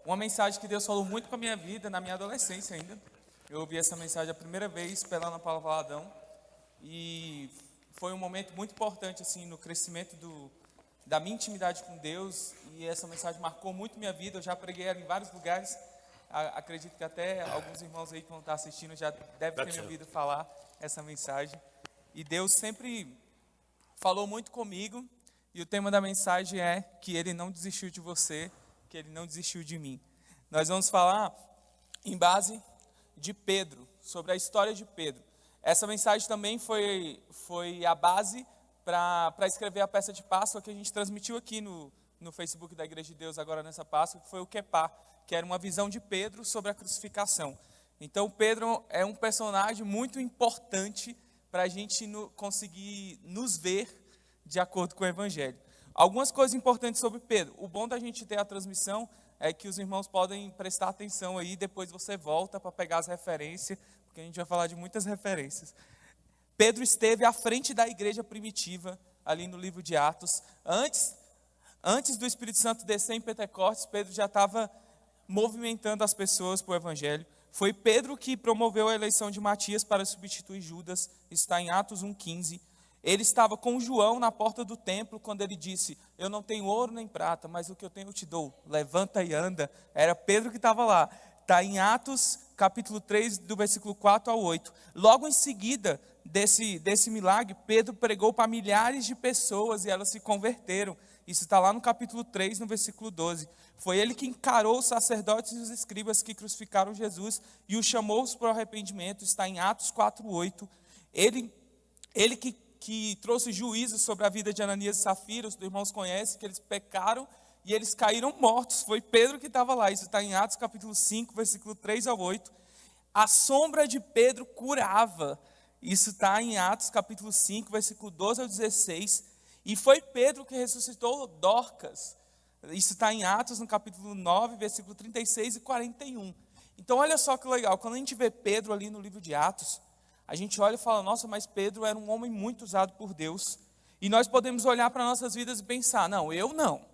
uma mensagem que Deus falou muito com a minha vida, na minha adolescência ainda. Eu ouvi essa mensagem a primeira vez pela Ana Paula Valadão. E foi um momento muito importante assim, no crescimento da minha intimidade com Deus. E essa mensagem marcou muito minha vida. Eu já preguei ela em vários lugares. Acredito que até alguns irmãos aí que vão estar assistindo já devem ter me ouvido falar essa mensagem. E Deus sempre falou muito comigo. E o tema da mensagem é que Ele não desistiu de você, que Ele não desistiu de mim. Nós vamos falar em base de Pedro, sobre a história de Pedro. Essa mensagem também foi a base para escrever a peça de Páscoa que a gente transmitiu aqui no Facebook da Igreja de Deus agora nessa Páscoa, que foi o Quepá, que era uma visão de Pedro sobre a crucificação. Então Pedro é um personagem muito importante para a gente conseguir nos ver de acordo com o Evangelho. Algumas coisas importantes sobre Pedro. O bom da gente ter a transmissão é que os irmãos podem prestar atenção aí, depois você volta para pegar as referências, porque a gente vai falar de muitas referências. Pedro esteve à frente da igreja primitiva, ali no livro de Atos. Antes do Espírito Santo descer em Pentecostes, Pedro já estava movimentando as pessoas para o Evangelho. Foi Pedro que promoveu a eleição de Matias para substituir Judas, está em Atos 1,15. Ele estava com João na porta do templo, quando ele disse, eu não tenho ouro nem prata, mas o que eu tenho eu te dou, levanta e anda. Era Pedro que estava lá. Está em Atos, capítulo 3, do versículo 4 ao 8. Logo em seguida desse milagre, Pedro pregou para milhares de pessoas e elas se converteram. Isso está lá no capítulo 3, no versículo 12. Foi ele que encarou os sacerdotes e os escribas que crucificaram Jesus e os chamou para o arrependimento. Está em Atos 4, 8. Ele que trouxe juízo sobre a vida de Ananias e Safira, os irmãos conhecem, que eles pecaram e eles caíram mortos. Foi Pedro que estava lá. Isso está em Atos capítulo 5, versículo 3 ao 8. A sombra de Pedro curava. Isso está em Atos capítulo 5, versículo 12 ao 16. E foi Pedro que ressuscitou Dorcas. Isso está em Atos, no capítulo 9, versículo 36 e 41. Então, olha só que legal. Quando a gente vê Pedro ali no livro de Atos, a gente olha e fala, nossa, mas Pedro era um homem muito usado por Deus. E nós podemos olhar para nossas vidas e pensar, não, eu não.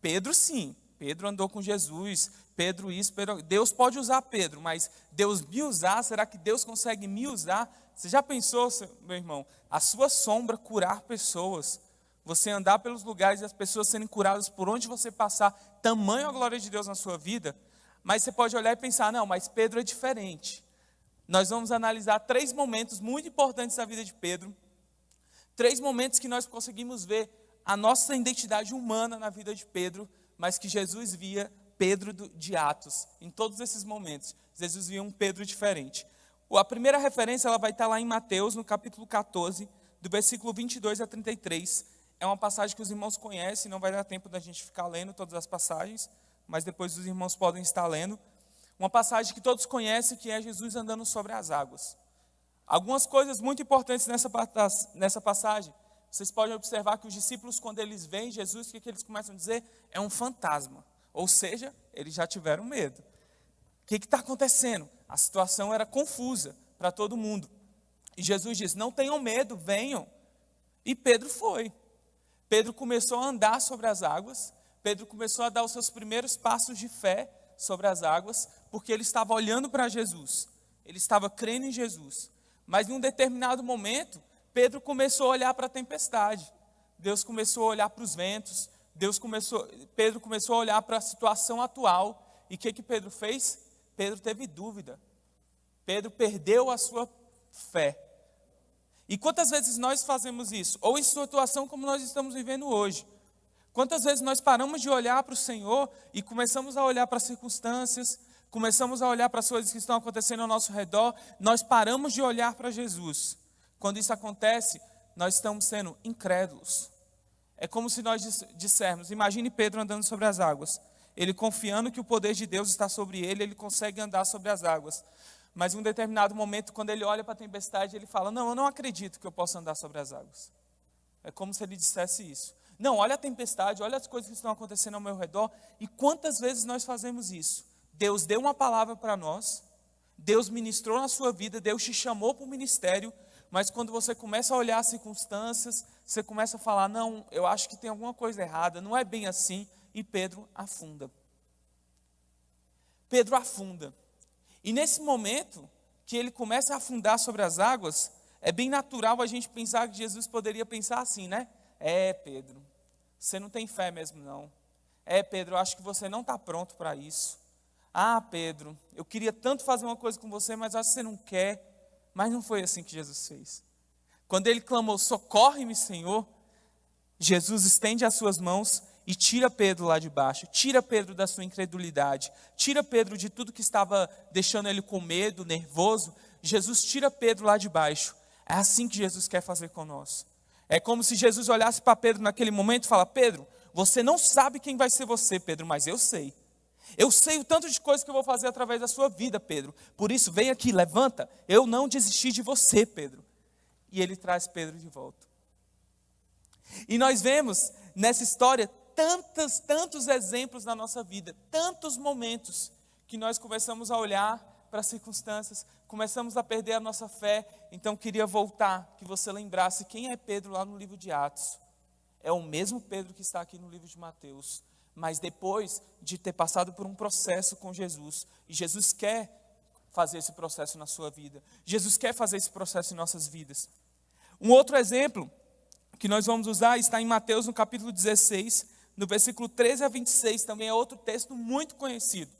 Pedro sim, Pedro andou com Jesus, Pedro isso, Deus pode usar Pedro, mas Deus me usar, será que Deus consegue me usar? Você já pensou, meu irmão, a sua sombra curar pessoas? Você andar pelos lugares e as pessoas serem curadas por onde você passar, tamanho a glória de Deus na sua vida? Mas você pode olhar e pensar, não, mas Pedro é diferente. Nós vamos analisar 3 momentos muito importantes da vida de Pedro. 3 momentos que nós conseguimos ver a nossa identidade humana na vida de Pedro, mas que Jesus via Pedro de Atos. Em todos esses momentos, Jesus via um Pedro diferente. A primeira referência ela vai estar lá em Mateus, no capítulo 14, do versículo 22 a 33. É uma passagem que os irmãos conhecem, não vai dar tempo da gente ficar lendo todas as passagens, mas depois os irmãos podem estar lendo. Uma passagem que todos conhecem, que é Jesus andando sobre as águas. Algumas coisas muito importantes nessa passagem. Vocês podem observar que os discípulos, quando eles veem Jesus, o que eles começam a dizer? É um fantasma. Ou seja, eles já tiveram medo. O que está acontecendo? A situação era confusa para todo mundo. E Jesus diz, não tenham medo, venham. E Pedro foi. Pedro começou a andar sobre as águas. Pedro começou a dar os seus primeiros passos de fé sobre as águas, porque ele estava olhando para Jesus, ele estava crendo em Jesus. Mas em um determinado momento, Pedro começou a olhar para a tempestade, Deus começou a olhar para os ventos, Pedro começou a olhar para a situação atual. E o que Pedro fez? Pedro teve dúvida, Pedro perdeu a sua fé. E quantas vezes nós fazemos isso? Ou em situação como nós estamos vivendo hoje. Quantas vezes nós paramos de olhar para o Senhor e começamos a olhar para as circunstâncias, começamos a olhar para as coisas que estão acontecendo ao nosso redor, nós paramos de olhar para Jesus. Quando isso acontece, nós estamos sendo incrédulos. É como se nós dissermos, imagine Pedro andando sobre as águas, ele confiando que o poder de Deus está sobre ele, ele consegue andar sobre as águas. Mas em um determinado momento, quando ele olha para a tempestade, ele fala, não, eu não acredito que eu possa andar sobre as águas. É como se ele dissesse isso. Não, olha a tempestade, olha as coisas que estão acontecendo ao meu redor. E quantas vezes nós fazemos isso? Deus deu uma palavra para nós, Deus ministrou na sua vida, Deus te chamou para o ministério, mas quando você começa a olhar as circunstâncias, você começa a falar, não, eu acho que tem alguma coisa errada, não é bem assim, e Pedro afunda. Pedro afunda. E nesse momento que ele começa a afundar sobre as águas, é bem natural a gente pensar que Jesus poderia pensar assim, né? Pedro, você não tem fé mesmo não. Pedro, eu acho que você não está pronto para isso. Pedro, eu queria tanto fazer uma coisa com você, mas acho que você não quer. Mas não foi assim que Jesus fez. Quando ele clamou, socorre-me, Senhor, Jesus estende as suas mãos e tira Pedro lá de baixo, tira Pedro da sua incredulidade, tira Pedro de tudo que estava deixando ele com medo, nervoso. Jesus tira Pedro lá de baixo. É assim que Jesus quer fazer conosco. É como se Jesus olhasse para Pedro naquele momento e fala: Pedro, você não sabe quem vai ser você, Pedro, mas eu sei. Eu sei o tanto de coisa que eu vou fazer através da sua vida, Pedro. Por isso, vem aqui, levanta. Eu não desisti de você, Pedro. E ele traz Pedro de volta. E nós vemos nessa história tantos exemplos na nossa vida, tantos momentos que nós começamos a olhar para as circunstâncias, começamos a perder a nossa fé. Então queria voltar, que você lembrasse quem é Pedro lá no livro de Atos. É o mesmo Pedro que está aqui no livro de Mateus, mas depois de ter passado por um processo com Jesus, e Jesus quer fazer esse processo na sua vida, Jesus quer fazer esse processo em nossas vidas. Um outro exemplo que nós vamos usar está em Mateus no capítulo 16, no versículo 13 a 26, também é outro texto muito conhecido.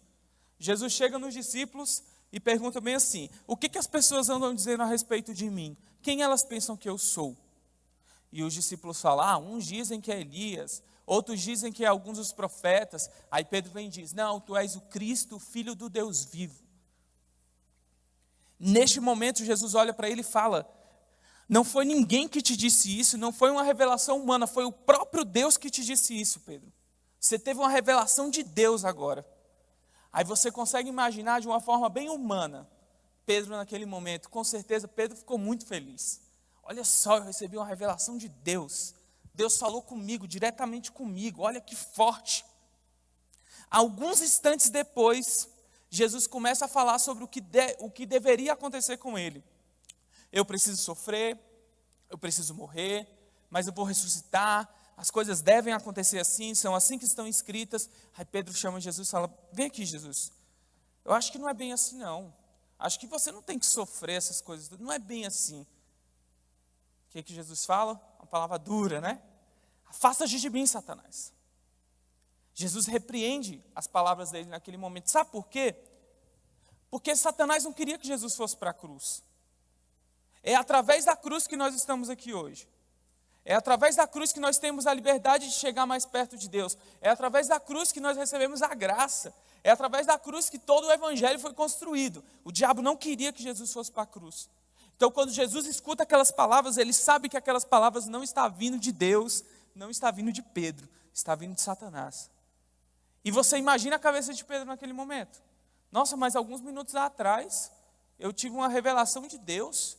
Jesus chega nos discípulos e pergunta bem assim: o que as pessoas andam dizendo a respeito de mim? Quem elas pensam que eu sou? E os discípulos falam: uns dizem que é Elias, outros dizem que é alguns dos profetas. Aí Pedro vem e diz: não, tu és o Cristo, o Filho do Deus vivo. Neste momento Jesus olha para ele e fala: não foi ninguém que te disse isso, não foi uma revelação humana, foi o próprio Deus que te disse isso, Pedro. Você teve uma revelação de Deus agora. Aí você consegue imaginar de uma forma bem humana, Pedro naquele momento. Com certeza Pedro ficou muito feliz. Olha só, eu recebi uma revelação de Deus. Deus falou comigo, diretamente comigo, olha que forte. Alguns instantes depois, Jesus começa a falar sobre o que deveria acontecer com ele. Eu preciso sofrer, eu preciso morrer, mas eu vou ressuscitar, as coisas devem acontecer assim, são assim que estão escritas. Aí Pedro chama Jesus e fala: vem aqui, Jesus, eu acho que não é bem assim não, acho que você não tem que sofrer essas coisas, não é bem assim. O que Jesus fala? Uma palavra dura, né? Afasta-te de mim, Satanás. Jesus repreende as palavras dele naquele momento. Sabe por quê? Porque Satanás não queria que Jesus fosse para a cruz. É através da cruz que nós estamos aqui hoje. É através da cruz que nós temos a liberdade de chegar mais perto de Deus. É através da cruz que nós recebemos a graça. É através da cruz que todo o evangelho foi construído. O diabo não queria que Jesus fosse para a cruz. Então, quando Jesus escuta aquelas palavras, ele sabe que aquelas palavras não estão vindo de Deus, não está vindo de Pedro, está vindo de Satanás. E você imagina a cabeça de Pedro naquele momento. Nossa, mas alguns minutos atrás, eu tive uma revelação de Deus.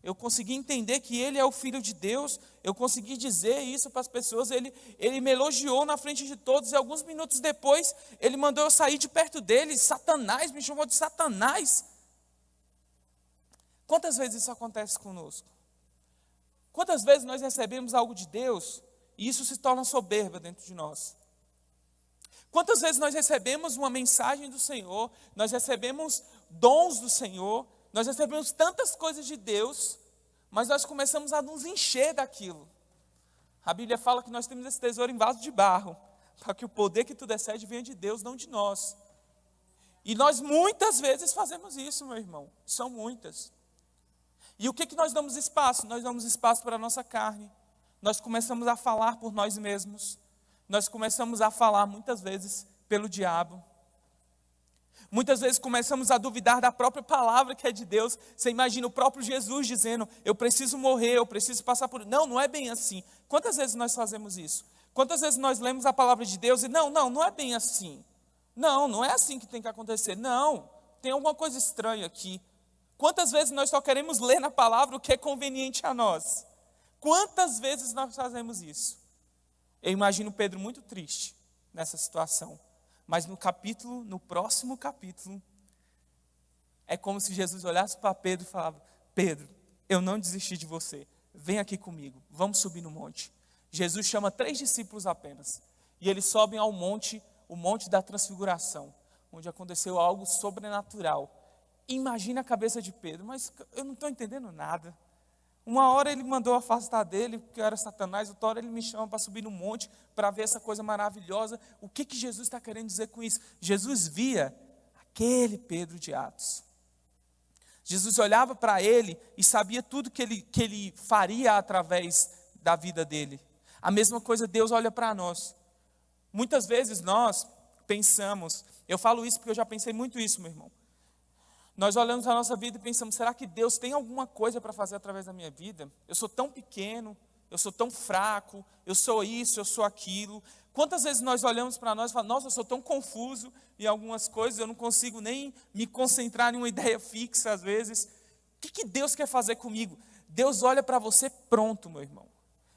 Eu consegui entender que ele é o Filho de Deus. Eu consegui dizer isso para as pessoas. Ele me elogiou na frente de todos. E alguns minutos depois, ele mandou eu sair de perto dele. Satanás, me chamou de Satanás. Quantas vezes isso acontece conosco? Quantas vezes nós recebemos algo de Deus e isso se torna soberba dentro de nós? Quantas vezes nós recebemos uma mensagem do Senhor, nós recebemos dons do Senhor, nós recebemos tantas coisas de Deus, mas nós começamos a nos encher daquilo. A Bíblia fala que nós temos esse tesouro em vaso de barro, para que o poder que tudo excede venha de Deus, não de nós. E nós muitas vezes fazemos isso, meu irmão, são muitas. E o que nós damos espaço? Nós damos espaço para a nossa carne. Nós começamos a falar por nós mesmos. Nós começamos a falar muitas vezes pelo diabo. Muitas vezes começamos a duvidar da própria palavra que é de Deus. Você imagina o próprio Jesus dizendo: eu preciso morrer, eu preciso passar por... Não é bem assim. Quantas vezes nós fazemos isso? Quantas vezes nós lemos a palavra de Deus e não é bem assim. Não é assim que tem que acontecer. Não, tem alguma coisa estranha aqui. Quantas vezes nós só queremos ler na palavra o que é conveniente a nós? Quantas vezes nós fazemos isso? Eu imagino Pedro muito triste nessa situação. Mas no próximo capítulo, é como se Jesus olhasse para Pedro e falava: Pedro, eu não desisti de você, vem aqui comigo, vamos subir no monte. Jesus chama 3 discípulos apenas, e eles sobem ao monte, o monte da transfiguração, onde aconteceu algo sobrenatural. Imagina a cabeça de Pedro, mas eu não estou entendendo nada. Uma hora ele mandou afastar dele, porque eu era Satanás, outra hora ele me chama para subir no monte, para ver essa coisa maravilhosa. O que Jesus está querendo dizer com isso? Jesus via aquele Pedro de Atos. Jesus olhava para ele e sabia tudo que ele faria através da vida dele. A mesma coisa Deus olha para nós. Muitas vezes nós pensamos, eu falo isso porque eu já pensei muito isso, meu irmão. Nós olhamos a nossa vida e pensamos, será que Deus tem alguma coisa para fazer através da minha vida? Eu sou tão pequeno, eu sou tão fraco, eu sou isso, eu sou aquilo. Quantas vezes nós olhamos para nós e falamos, nossa, eu sou tão confuso em algumas coisas, eu não consigo nem me concentrar em uma ideia fixa às vezes. O que Deus quer fazer comigo? Deus olha para você pronto, meu irmão.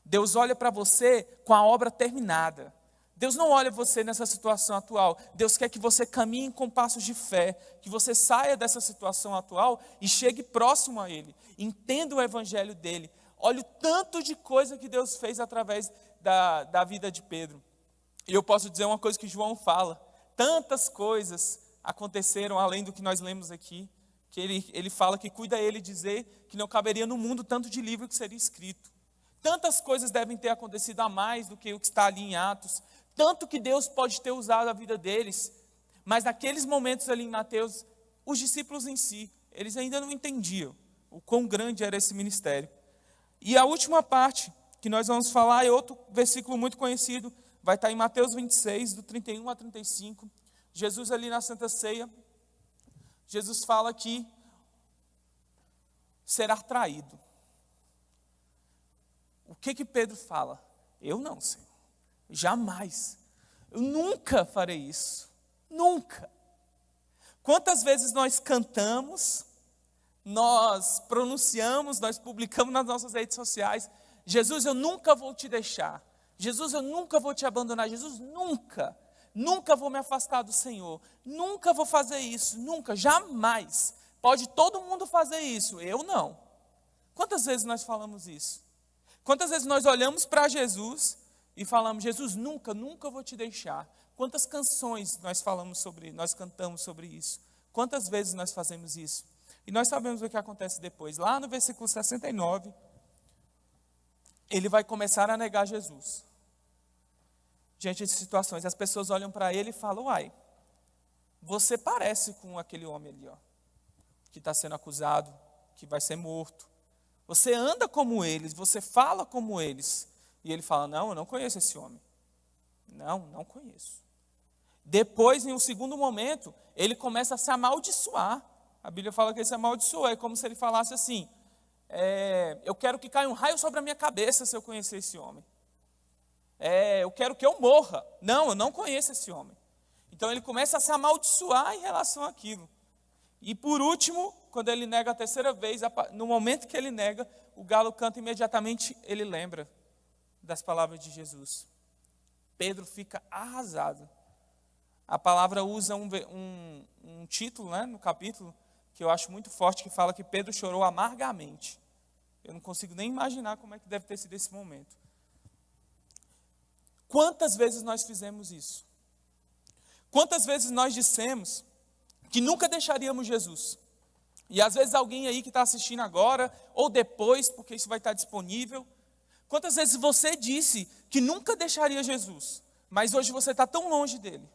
Deus olha para você com a obra terminada. Deus não olha você nessa situação atual. Deus quer que você caminhe com passos de fé, que você saia dessa situação atual e chegue próximo a Ele. Entenda o evangelho dEle. Olha o tanto de coisa que Deus fez através da vida de Pedro. E eu posso dizer uma coisa que João fala. Tantas coisas aconteceram além do que nós lemos aqui, que ele fala que cuida ele dizer que não caberia no mundo tanto de livro que seria escrito. Tantas coisas devem ter acontecido a mais do que o que está ali em Atos. Tanto que Deus pode ter usado a vida deles, mas naqueles momentos ali em Mateus, os discípulos em si, eles ainda não entendiam o quão grande era esse ministério. E a última parte que nós vamos falar é outro versículo muito conhecido, vai estar em Mateus 26, do 31 a 35. Jesus ali na Santa Ceia, Jesus fala que será traído. O que Pedro fala? Eu não, Senhor. Jamais. Eu nunca farei isso. Nunca. Quantas vezes nós cantamos, nós pronunciamos, nós publicamos nas nossas redes sociais, Jesus, eu nunca vou te deixar. Jesus, eu nunca vou te abandonar. Jesus, nunca vou me afastar do Senhor. Nunca vou fazer isso, nunca, jamais. Pode todo mundo fazer isso, eu não. Quantas vezes nós falamos isso? Quantas vezes nós olhamos para Jesus e falamos, Jesus, nunca vou te deixar. Quantas canções nós cantamos sobre isso? Quantas vezes nós fazemos isso? E nós sabemos o que acontece depois. Lá no versículo 69, ele vai começar a negar Jesus. Diante de situações, as pessoas olham para ele e falam, uai, você parece com aquele homem ali, ó, que está sendo acusado, que vai ser morto. Você anda como eles, você fala como eles. E ele fala, não, eu não conheço esse homem. Não conheço. Depois, em um segundo momento, ele começa a se amaldiçoar. A Bíblia fala que ele se amaldiçoou. É como se ele falasse assim, eu quero que caia um raio sobre a minha cabeça se eu conhecer esse homem. Eu quero que eu morra. Não, eu não conheço esse homem. Então ele começa a se amaldiçoar em relação àquilo. E por último, quando ele nega a terceira vez, no momento que ele nega, o galo canta imediatamente, ele lembra das palavras de Jesus. Pedro fica arrasado. A palavra usa um título, né, no capítulo, que eu acho muito forte, que fala que Pedro chorou amargamente. Eu não consigo nem imaginar como é que deve ter sido esse momento. Quantas vezes nós fizemos isso? Quantas vezes nós dissemos que nunca deixaríamos Jesus? E às vezes alguém aí que está assistindo agora, ou depois, porque isso vai estar disponível, quantas vezes você disse que nunca deixaria Jesus, mas hoje você está tão longe dele?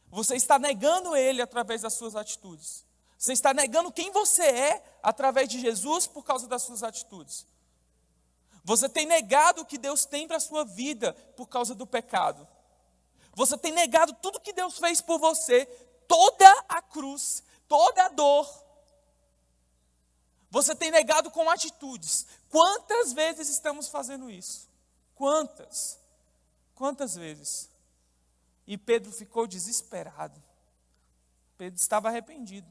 Você está negando ele através das suas atitudes. Você está negando quem você é através de Jesus por causa das suas atitudes. Você tem negado o que Deus tem para a sua vida por causa do pecado. Você tem negado tudo que Deus fez por você, toda a cruz, toda a dor. Você tem negado com atitudes. Quantas vezes estamos fazendo isso? Quantas? Quantas vezes? E Pedro ficou desesperado. Pedro estava arrependido.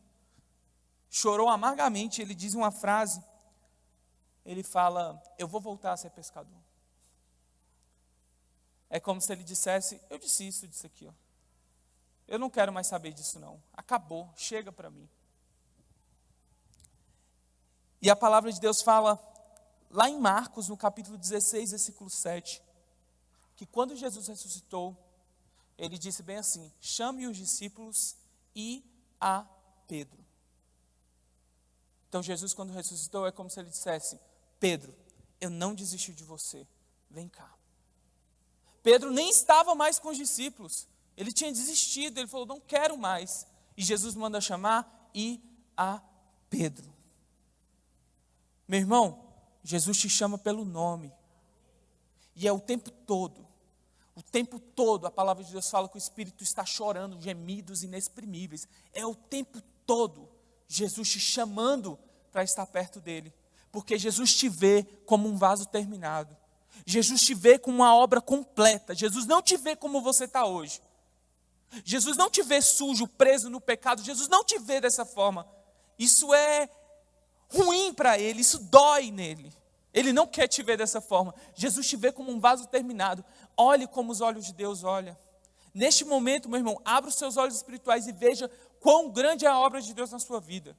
Chorou amargamente. Ele diz uma frase. Ele fala, eu vou voltar a ser pescador. É como se ele dissesse, eu disse isso, disse aquilo. Eu não quero mais saber disso não. Acabou, chega para mim. E a palavra de Deus fala, lá em Marcos, no capítulo 16, versículo 7, que quando Jesus ressuscitou, ele disse bem assim: chame os discípulos e a Pedro. Então Jesus, quando ressuscitou, é como se ele dissesse: Pedro, eu não desisti de você, vem cá. Pedro nem estava mais com os discípulos, ele tinha desistido, ele falou: não quero mais. E Jesus manda chamar e a Pedro. Meu irmão, Jesus te chama pelo nome. E é o tempo todo a palavra de Deus fala que o Espírito está chorando, gemidos inexprimíveis. É o tempo todo Jesus te chamando para estar perto dele. Porque Jesus te vê como um vaso terminado. Jesus te vê como uma obra completa. Jesus não te vê como você está hoje. Jesus não te vê sujo, preso no pecado. Jesus não te vê dessa forma. Isso é ruim para ele, isso dói nele. Ele não quer te ver dessa forma. Jesus te vê como um vaso terminado. Olhe como os olhos de Deus olham. Neste momento, meu irmão, abra os seus olhos espirituais e veja quão grande é a obra de Deus na sua vida.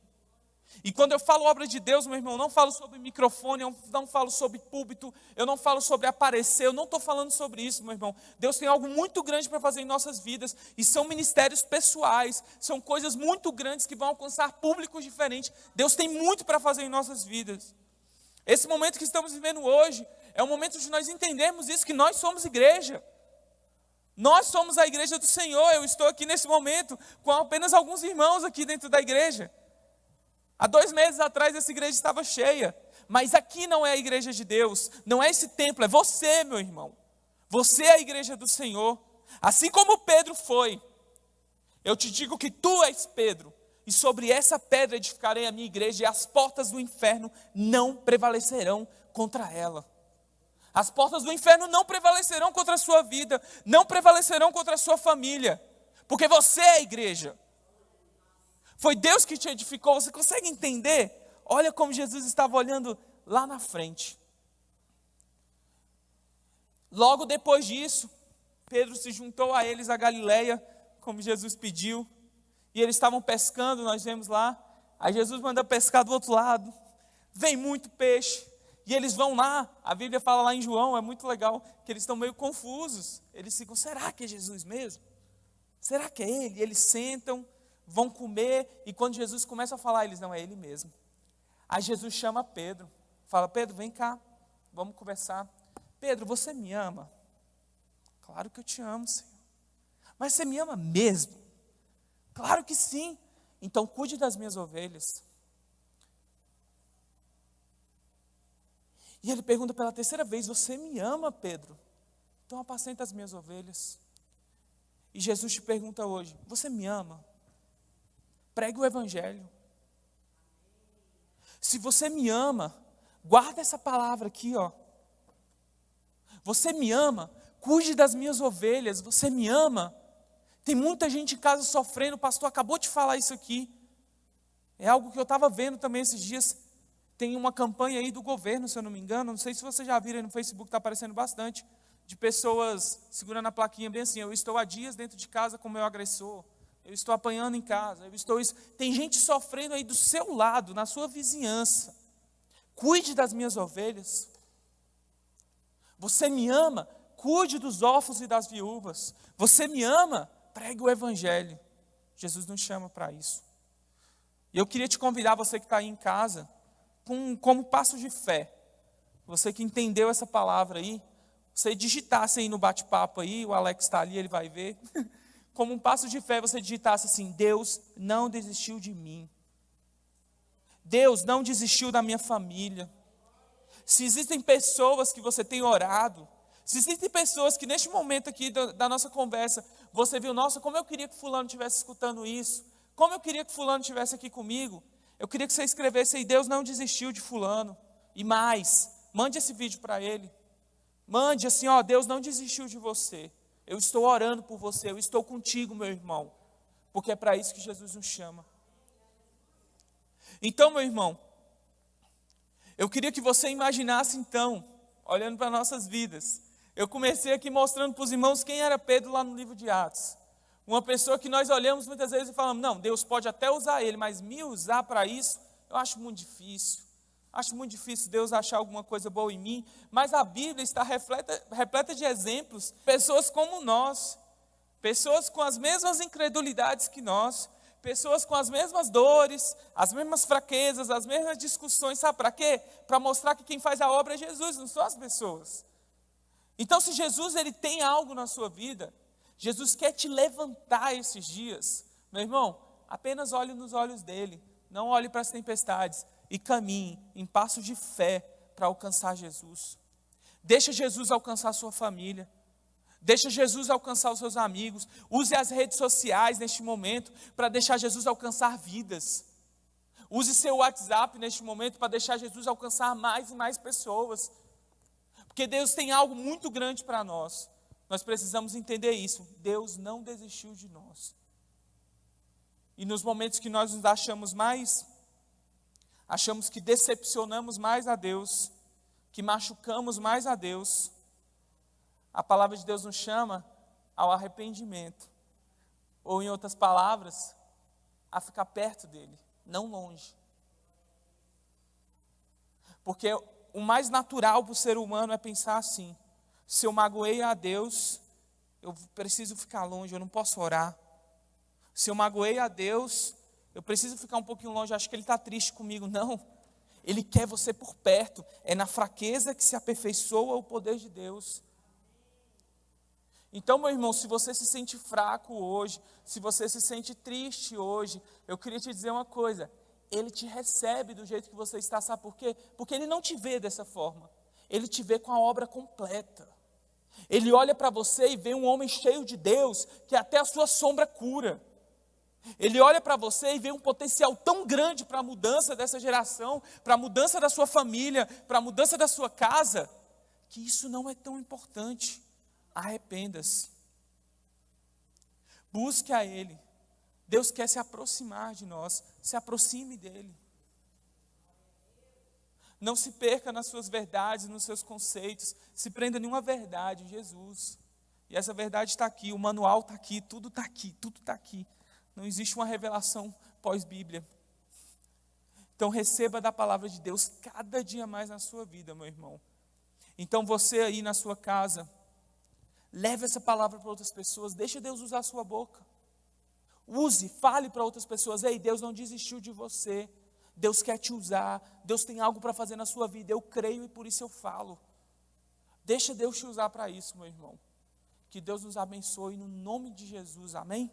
E quando eu falo obra de Deus, meu irmão, eu não falo sobre microfone, eu não falo sobre púlpito, eu não falo sobre aparecer, eu não estou falando sobre isso, meu irmão. Deus tem algo muito grande para fazer em nossas vidas, e são ministérios pessoais, são coisas muito grandes que vão alcançar públicos diferentes. Deus tem muito para fazer em nossas vidas. Esse momento que estamos vivendo hoje, é o momento de nós entendermos isso, que nós somos igreja. Nós somos a igreja do Senhor. Eu estou aqui nesse momento com apenas alguns irmãos aqui dentro da igreja. Há 2 meses atrás essa igreja estava cheia, mas aqui não é a igreja de Deus, não é esse templo, é você, meu irmão. Você é a igreja do Senhor. Assim como Pedro foi, eu te digo que tu és Pedro, e sobre essa pedra edificarei a minha igreja, e as portas do inferno não prevalecerão contra ela. As portas do inferno não prevalecerão contra a sua vida, não prevalecerão contra a sua família, porque você é a igreja. Foi Deus que te edificou. Você consegue entender? Olha como Jesus estava olhando lá na frente. Logo depois disso, Pedro se juntou a eles a Galileia, como Jesus pediu. E eles estavam pescando, nós vemos lá. Aí Jesus manda pescar do outro lado. Vem muito peixe. E eles vão lá. A Bíblia fala lá em João, é muito legal, que eles estão meio confusos. Eles ficam: será que é Jesus mesmo? Será que é ele? E eles sentam, vão comer, e quando Jesus começa a falar, eles: não, é ele mesmo. Aí Jesus chama Pedro, fala: Pedro, vem cá, vamos conversar. Pedro, você me ama? Claro que eu te amo, Senhor. Mas você me ama mesmo? Claro que sim. Então cuide das minhas ovelhas. E ele pergunta pela 3ª vez: você me ama, Pedro? Então apacenta as minhas ovelhas. E Jesus te pergunta hoje: você me ama? Pregue o evangelho. Se você me ama, guarda essa palavra aqui, ó. Você me ama, cuide das minhas ovelhas. Você me ama. Tem muita gente em casa sofrendo, o pastor acabou de falar isso aqui. É algo que eu estava vendo também esses dias. Tem uma campanha aí do governo, se eu não me engano, não sei se vocês já viram aí no Facebook, está aparecendo bastante, de pessoas segurando a plaquinha bem assim: eu estou há dias dentro de casa com meu agressor. Eu estou apanhando em casa, eu estou isso. Tem gente sofrendo aí do seu lado, na sua vizinhança. Cuide das minhas ovelhas. Você me ama? Cuide dos órfãos e das viúvas. Você me ama? Pregue o evangelho. Jesus nos chama para isso. E eu queria te convidar, você que está aí em casa, como passo de fé. Você que entendeu essa palavra aí, você digitasse aí no bate-papo aí, o Alex está ali, ele vai ver. Como um passo de fé, você digitasse assim: Deus não desistiu de mim. Deus não desistiu da minha família. Se existem pessoas que você tem orado, se existem pessoas que neste momento aqui da nossa conversa, você viu: nossa, como eu queria que fulano estivesse escutando isso, como eu queria que fulano estivesse aqui comigo. Eu queria que você escrevesse aí: Deus não desistiu de fulano. E mais, mande esse vídeo para ele. Mande assim: ó, Deus não desistiu de você. Eu estou orando por você, eu estou contigo, meu irmão. Porque é para isso que Jesus nos chama. Então, meu irmão, eu queria que você imaginasse então, olhando para nossas vidas. Eu comecei aqui mostrando para os irmãos quem era Pedro lá no livro de Atos. Uma pessoa que nós olhamos muitas vezes e falamos: não, Deus pode até usar ele, mas me usar para isso, eu acho muito difícil. Acho muito difícil Deus achar alguma coisa boa em mim. Mas a Bíblia está repleta de exemplos, pessoas como nós. Pessoas com as mesmas incredulidades que nós, pessoas com as mesmas dores, as mesmas fraquezas, as mesmas discussões, sabe para quê? Para mostrar que quem faz a obra é Jesus, não são as pessoas. Então, se Jesus ele tem algo na sua vida, Jesus quer te levantar esses dias, meu irmão, apenas olhe nos olhos dele, não olhe para as tempestades e caminhe em passos de fé para alcançar Jesus. Deixa Jesus alcançar a sua família. Deixa Jesus alcançar os seus amigos. Use as redes sociais neste momento para deixar Jesus alcançar vidas. Use seu WhatsApp neste momento para deixar Jesus alcançar mais e mais pessoas. Porque Deus tem algo muito grande para nós. Nós precisamos entender isso. Deus não desistiu de nós. E nos momentos que nós nos achamos que decepcionamos mais a Deus, que machucamos mais a Deus, a palavra de Deus nos chama ao arrependimento, ou em outras palavras, a ficar perto dele, não longe. Porque o mais natural para o ser humano é pensar assim: se eu magoei a Deus, eu preciso ficar longe, eu não posso orar. Se eu magoei a Deus, eu preciso ficar um pouquinho longe, acho que Ele está triste comigo. Não, Ele quer você por perto, é na fraqueza que se aperfeiçoa o poder de Deus. Então, meu irmão, se você se sente fraco hoje, se você se sente triste hoje, eu queria te dizer uma coisa: Ele te recebe do jeito que você está, sabe por quê? Porque Ele não te vê dessa forma, Ele te vê com a obra completa. Ele olha para você e vê um homem cheio de Deus, que até a sua sombra cura. Ele olha para você e vê um potencial tão grande para a mudança dessa geração, para a mudança da sua família, para a mudança da sua casa, que isso não é tão importante. Arrependa-se. Busque a Ele. Deus quer se aproximar de nós. Se aproxime dEle. Não se perca nas suas verdades, nos seus conceitos. Se prenda em uma verdade, Jesus. E essa verdade está aqui, o manual está aqui, tudo está aqui, tudo está aqui. Não existe uma revelação pós-Bíblia. Então receba da palavra de Deus cada dia mais na sua vida, meu irmão. Então você aí na sua casa, leve essa palavra para outras pessoas, deixa Deus usar a sua boca. Use, fale para outras pessoas: ei, Deus não desistiu de você, Deus quer te usar, Deus tem algo para fazer na sua vida, eu creio e por isso eu falo. Deixa Deus te usar para isso, meu irmão. Que Deus nos abençoe no nome de Jesus, amém?